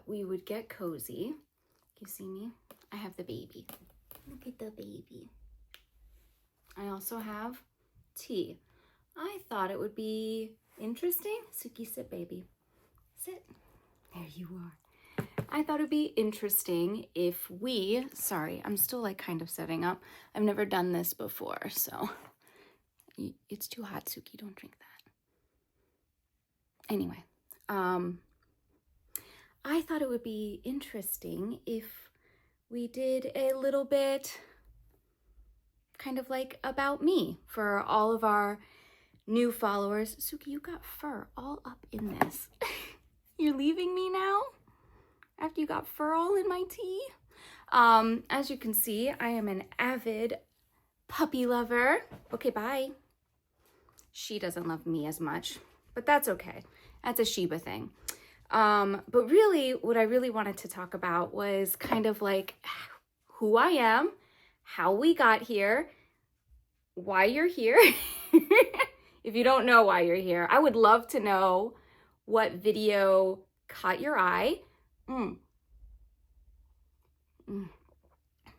we would get cozy. You see me? I have the baby. Look at the baby. I also have tea. I thought it would be interesting. Suki, sit, baby. Sit. There you are. I thought it would be interesting if we, sorry, I'm still like kind of setting up. I've never done this before, so it's too hot, Suki, don't drink that. Anyway, I thought it would be interesting if we did a little bit kind of like about me for all of our new followers. Suki, you got fur all up in this. You're leaving me now after you got fur all in my tea? As you can see, I am an avid puppy lover. Okay, bye. She doesn't love me as much, but that's okay. That's a Sheba thing. But really, what I really wanted to talk about was kind of like who I am, how we got here, why you're here. If you don't know why you're here, I would love to know what video caught your eye.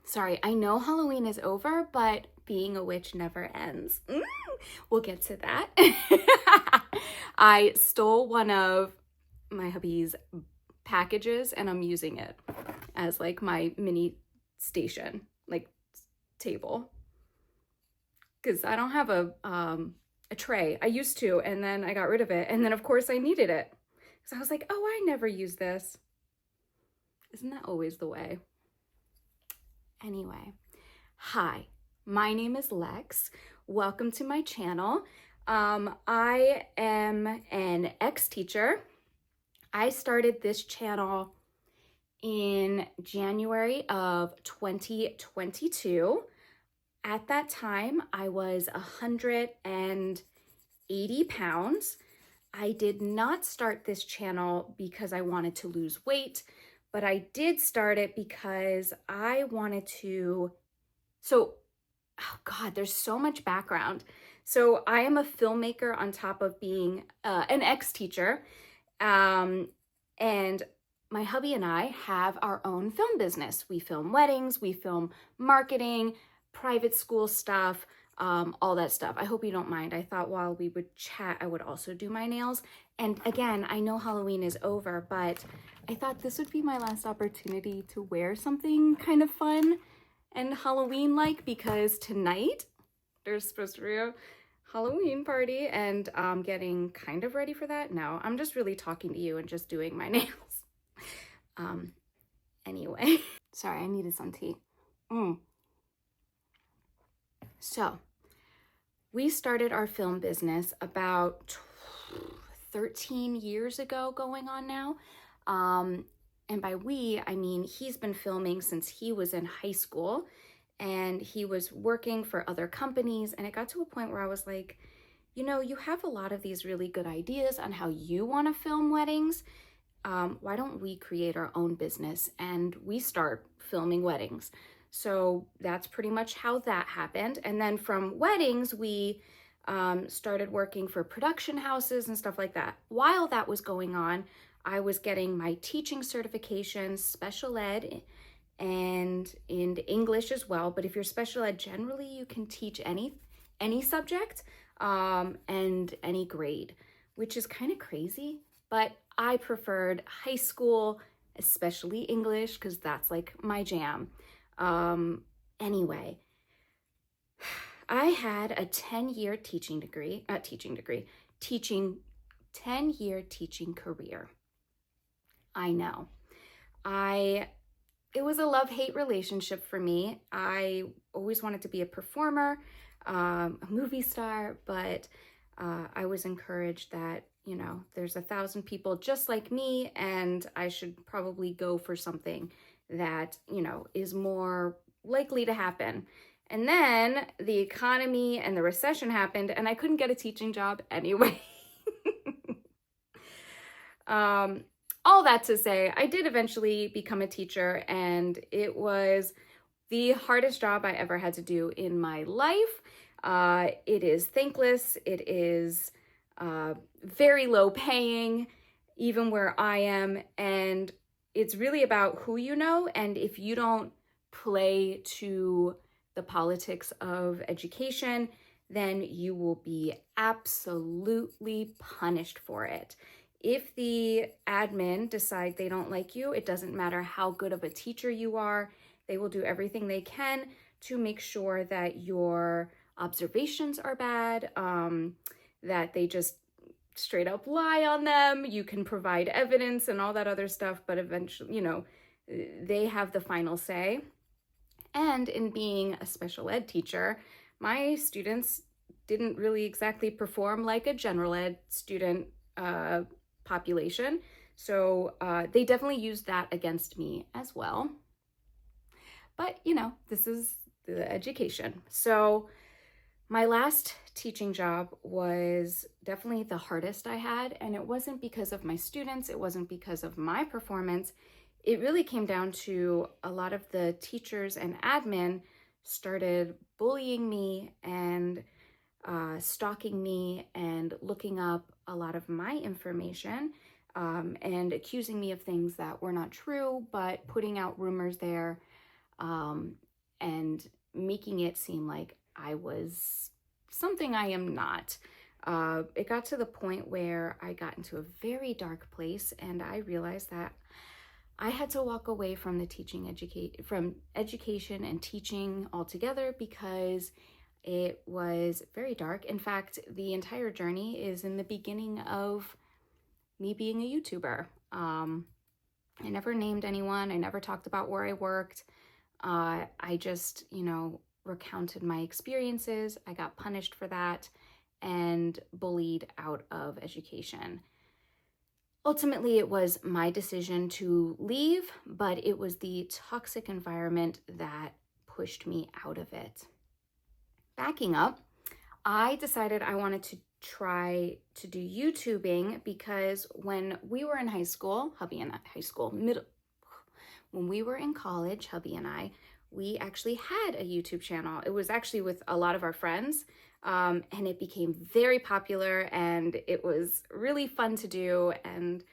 Sorry, I know Halloween is over, but being a witch never ends. We'll get to that. I stole one of my hubby's packages and I'm using it as like my mini station, like table. Because I don't have a tray. I used to, and then I got rid of it. And then of course I needed it. So I was like, oh, I never use this. Isn't that always the way? Anyway, hi, my name is Lex. Welcome to my channel. I am an ex-teacher. I started this channel in January of 2022. At that time, I was 180 pounds. I did not start this channel because I wanted to lose weight, but I did start it because I wanted to, oh God, there's so much background. So I am a filmmaker on top of being an ex-teacher, and my hubby and I have our own film business. We film weddings, we film marketing, private school stuff, all that stuff. I hope you don't mind. I thought while we would chat, I would also do my nails. And again, I know Halloween is over, but I thought this would be my last opportunity to wear something kind of fun and Halloween-like, because tonight there's supposed to be a Halloween party and I'm getting kind of ready for that. No, I'm just really talking to you and just doing my nails. Anyway, sorry, I needed some tea. So we started our film business about 13 years ago going on now. And by we, I mean, he's been filming since he was in high school and he was working for other companies. And it got to a point where I was like, you know, you have a lot of these really good ideas on how you want to film weddings. Why don't we create our own business and we start filming weddings? So that's pretty much how that happened. And then from weddings, we started working for production houses and stuff like that. While that was going on, I was getting my teaching certifications, special ed, and in English as well. But if you're special ed, generally you can teach any subject and any grade, which is kind of crazy. But I preferred high school, especially English, because that's like my jam. Anyway, I had a 10-year 10-year teaching career. I know. It was a love-hate relationship for me. I always wanted to be a performer, a movie star, but I was encouraged that, you know, there's 1,000 people just like me, and I should probably go for something that, you know, is more likely to happen. And then the economy and the recession happened and I couldn't get a teaching job anyway. All that to say, I did eventually become a teacher and it was the hardest job I ever had to do in my life. It is thankless. It is very low paying, even where I am. And it's really about who you know, and if you don't play to the politics of education, then you will be absolutely punished for it. If the admin decide they don't like you, it doesn't matter how good of a teacher you are, they will do everything they can to make sure that your observations are bad, that they just straight up lie on them. You can provide evidence and all that other stuff, but eventually, they have the final say. And in being a special ed teacher, my students didn't really exactly perform like a general ed student population. So they definitely used that against me as well. But, this is the education. So my last teaching job was definitely the hardest I had, and it wasn't because of my students, it wasn't because of my performance. It really came down to a lot of the teachers and admin started bullying me and stalking me and looking up a lot of my information, and accusing me of things that were not true, but putting out rumors there, and making it seem like I was something I am not. It got to the point where I got into a very dark place, and I realized that I had to walk away from from education and teaching altogether, because it was very dark. In fact, the entire journey is in the beginning of me being a YouTuber. I never named anyone. I never talked about where I worked. I just, recounted my experiences. I got punished for that and bullied out of education. Ultimately, it was my decision to leave, but it was the toxic environment that pushed me out of it. Backing up, I decided I wanted to try to do YouTubing because when we were in high school, when we were in college, hubby and I, we actually had a YouTube channel. It was actually with a lot of our friends, and it became very popular, and it was really fun to do, and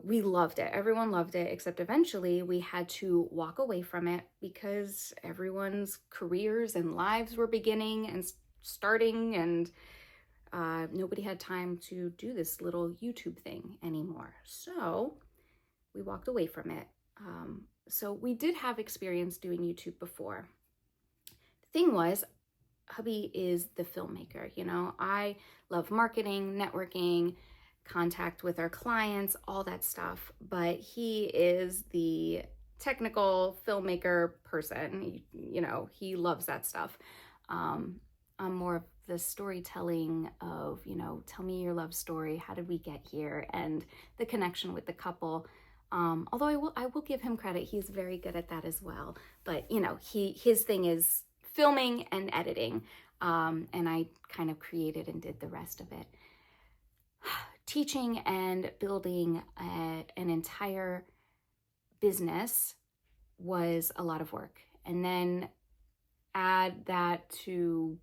we loved it. Everyone loved it, except eventually we had to walk away from it because everyone's careers and lives were beginning and starting, and nobody had time to do this little YouTube thing anymore. So we walked away from it. So we did have experience doing YouTube before. The thing was, hubby is the filmmaker. I love marketing, networking, contact with our clients, all that stuff, but he is the technical filmmaker person. He loves that stuff. I'm more of the storytelling of, tell me your love story. How did we get here? And the connection with the couple. Although I will give him credit. He's very good at that as well. But, his thing is filming and editing. And I kind of created and did the rest of it. Teaching and building an entire business was a lot of work. And then add that to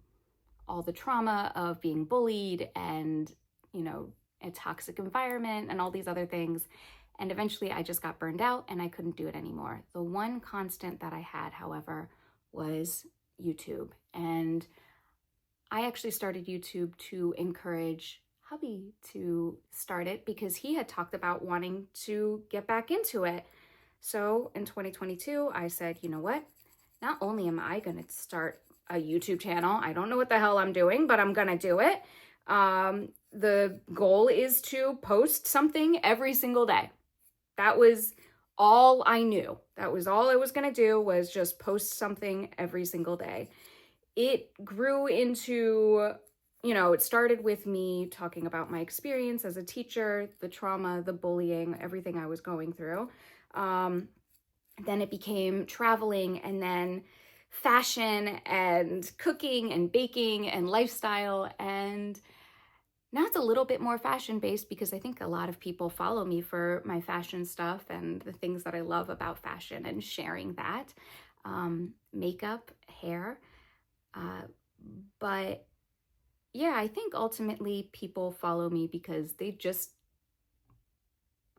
all the trauma of being bullied and, a toxic environment and all these other things. And eventually I just got burned out and I couldn't do it anymore. The one constant that I had, however, was YouTube. And I actually started YouTube to encourage hubby to start it because he had talked about wanting to get back into it. So in 2022, I said, you know what? Not only am I going to start a YouTube channel, I don't know what the hell I'm doing, but I'm going to do it. The goal is to post something every single day. That was all I knew. That was all I was going to do, was just post something every single day. It grew into, it started with me talking about my experience as a teacher, the trauma, the bullying, everything I was going through. Then it became traveling, and then fashion and cooking and baking and lifestyle. And now it's a little bit more fashion based because I think a lot of people follow me for my fashion stuff and the things that I love about fashion and sharing that. Makeup, hair. But yeah, I think ultimately people follow me because they just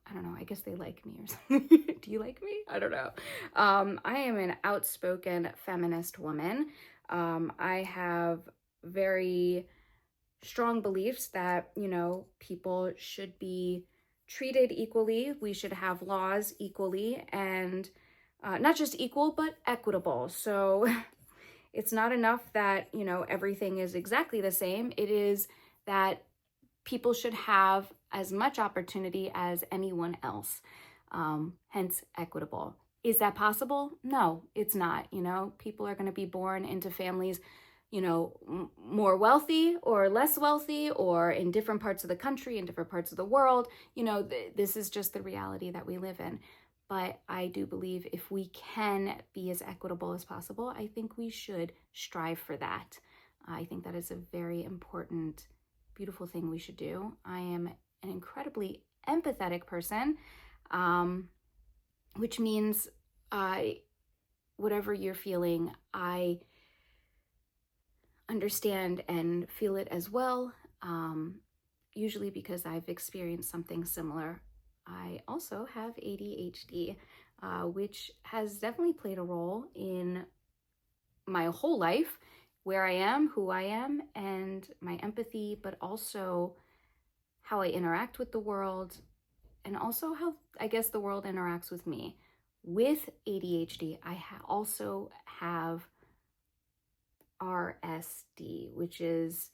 I don't know, I guess they like me or something. Do you like me? I don't know. I am an outspoken feminist woman. I have very strong beliefs that, people should be treated equally. We should have laws equally, and not just equal, but equitable. So it's not enough that, everything is exactly the same. It is that people should have as much opportunity as anyone else, hence equitable. Is that possible? No, it's not. People are going to be born into families, more wealthy or less wealthy, or in different parts of the country, in different parts of the world. This is just the reality that we live in. But I do believe if we can be as equitable as possible, I think we should strive for that. I think that is a very important, beautiful thing we should do. I am an incredibly empathetic person, which means whatever you're feeling, I understand and feel it as well, usually because I've experienced something similar. I also have ADHD, which has definitely played a role in my whole life, where I am, who I am, and my empathy, but also how I interact with the world, and also how I guess the world interacts with me. With ADHD, I also have RSD, which is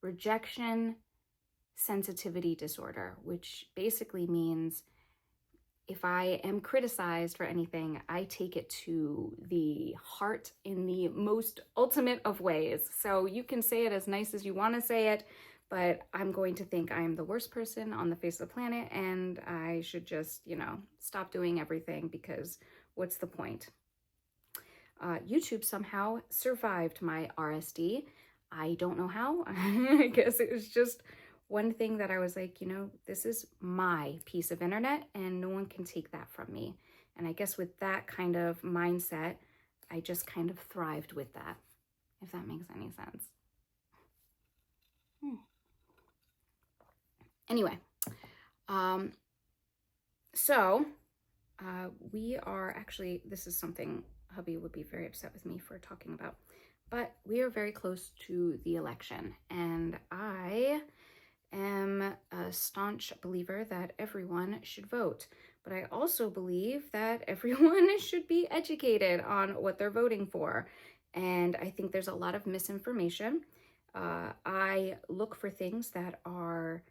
rejection sensitivity disorder, which basically means if I am criticized for anything, I take it to the heart in the most ultimate of ways. So you can say it as nice as you want to say it, but I'm going to think I'm the worst person on the face of the planet, and I should just, stop doing everything, because what's the point? YouTube somehow survived my RSD. I don't know how. I guess it was just one thing that I was like, this is my piece of internet and no one can take that from me. And I guess with that kind of mindset, I just kind of thrived with that, if that makes any sense. Anyway, so we are actually, this is something hubby would be very upset with me for talking about, but we are very close to the election, and I am a staunch believer that everyone should vote, but I also believe that everyone should be educated on what they're voting for. And I think there's a lot of misinformation. I look for things that are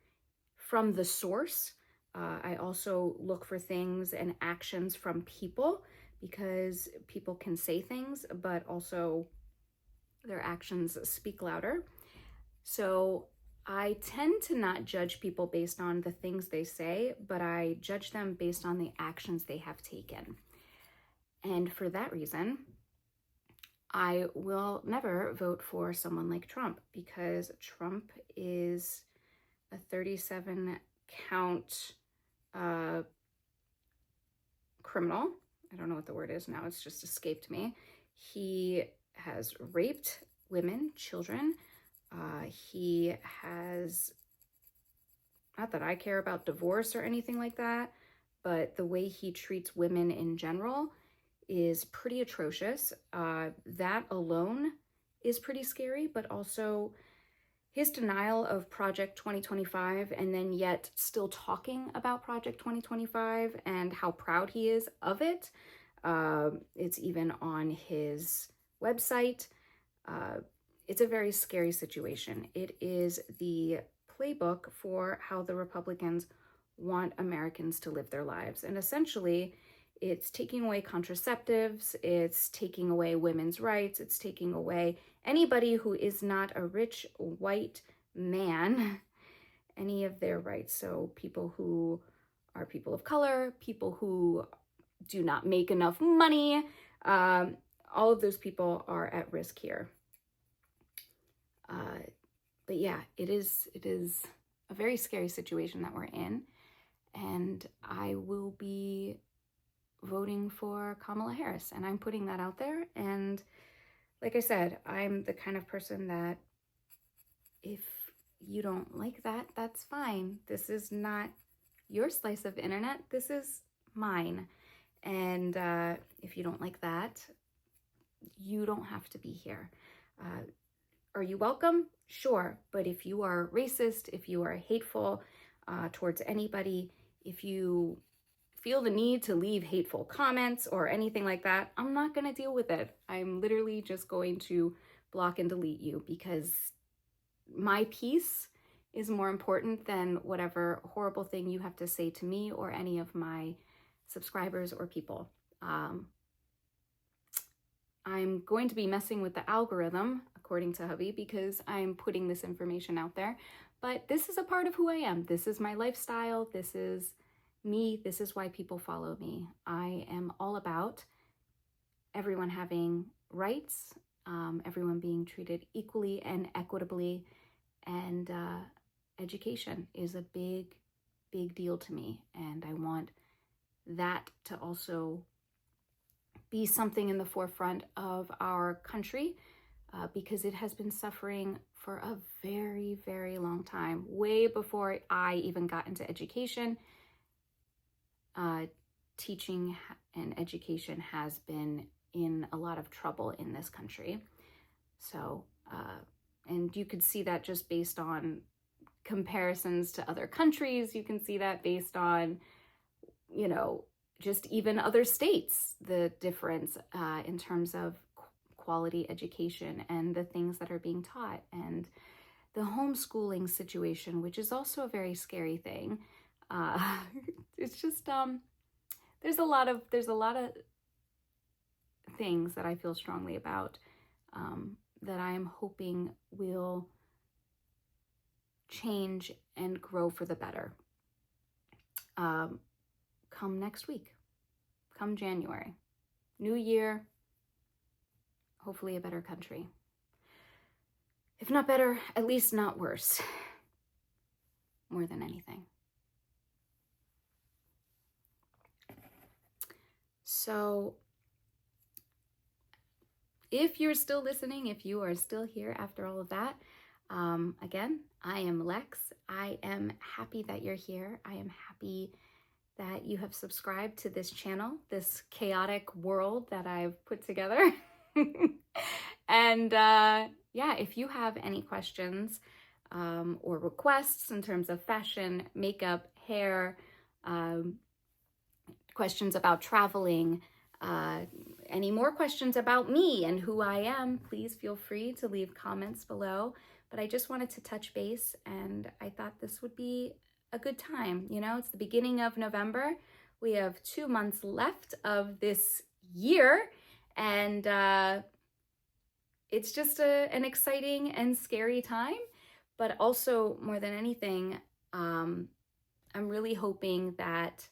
from the source. I also look for things and actions from people, because people can say things, but also their actions speak louder. So I tend to not judge people based on the things they say, but I judge them based on the actions they have taken. And for that reason, I will never vote for someone like Trump, because Trump is a 37 count criminal. I don't know what the word is now. It's just escaped me. He has raped women, children. He has, not that I care about divorce or anything like that, but the way he treats women in general is pretty atrocious. That alone is pretty scary, but also his denial of Project 2025, and then yet still talking about Project 2025 and how proud he is of it. It's even on his website. It's a very scary situation. It is the playbook for how the Republicans want Americans to live their lives. And essentially, it's taking away contraceptives, it's taking away women's rights, it's taking away anybody who is not a rich white man, any of their rights. So people who are people of color, people who do not make enough money, all of those people are at risk here. But yeah, it is a very scary situation that we're in, and I will be voting for Kamala Harris, and I'm putting that out there. And like I said, I'm the kind of person that if you don't like that, that's fine. This is not your slice of internet. This is mine. And if you don't like that, you don't have to be here. Are you welcome? Sure. But if you are racist, if you are hateful towards anybody, if you feel the need to leave hateful comments or anything like that, I'm not going to deal with it. I'm literally just going to block and delete you, because my peace is more important than whatever horrible thing you have to say to me or any of my subscribers or people. I'm going to be messing with the algorithm, according to hubby, because I'm putting this information out there. But this is a part of who I am. This is my lifestyle. This is me. This is why people follow me. I am all about everyone having rights, everyone being treated equally and equitably, and education is a big, big deal to me. And I want that to also be something in the forefront of our country, because it has been suffering for a very, very long time. Way before I even got into education, teaching and education has been in a lot of trouble in this country. So, and you could see that just based on comparisons to other countries. You can see that based on, you know, just even other states, the difference in terms of quality education and the things that are being taught, and the homeschooling situation, which is also a very scary thing. It's just there's a lot of things that I feel strongly about, that I am hoping will change and grow for the better. Come next week, come January, new year, hopefully a better country. If not better, at least not worse, more than anything. So if you're still listening, if you are still here after all of that, again, I am Lex. I am happy that you're here. I am happy that you have subscribed to this channel, this chaotic world that I've put together. And yeah, if you have any questions or requests in terms of fashion, makeup, hair, questions about traveling, any more questions about me and who I am, please feel free to leave comments below. But I just wanted to touch base, and I thought this would be a good time. You know, it's the beginning of November. We have 2 months left of this year, and it's just an exciting and scary time. But also, more than anything, I'm really hoping that,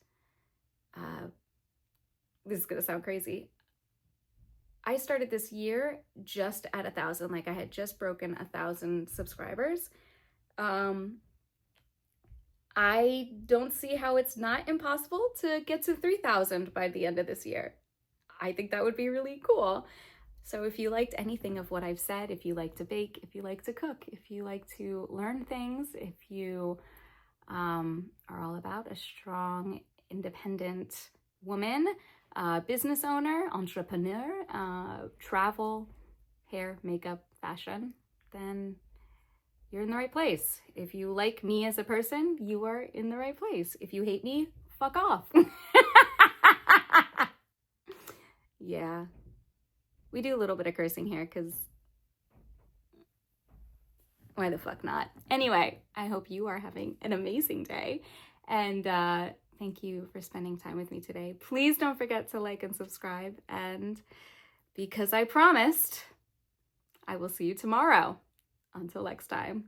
this is gonna sound crazy, I started this year just at 1,000, like I had just broken 1,000 subscribers. I don't see how it's not impossible to get to 3,000 by the end of this year. I think that would be really cool. So if you liked anything of what I've said, if you like to bake, if you like to cook, if you like to learn things, if you are all about a strong, independent woman, business owner, entrepreneur, travel, hair, makeup, fashion, then you're in the right place. If you like me as a person, you are in the right place. If you hate me, fuck off. Yeah. We do a little bit of cursing here because why the fuck not? Anyway, I hope you are having an amazing day. And thank you for spending time with me today. Please don't forget to like and subscribe. And because I promised, I will see you tomorrow. Until next time.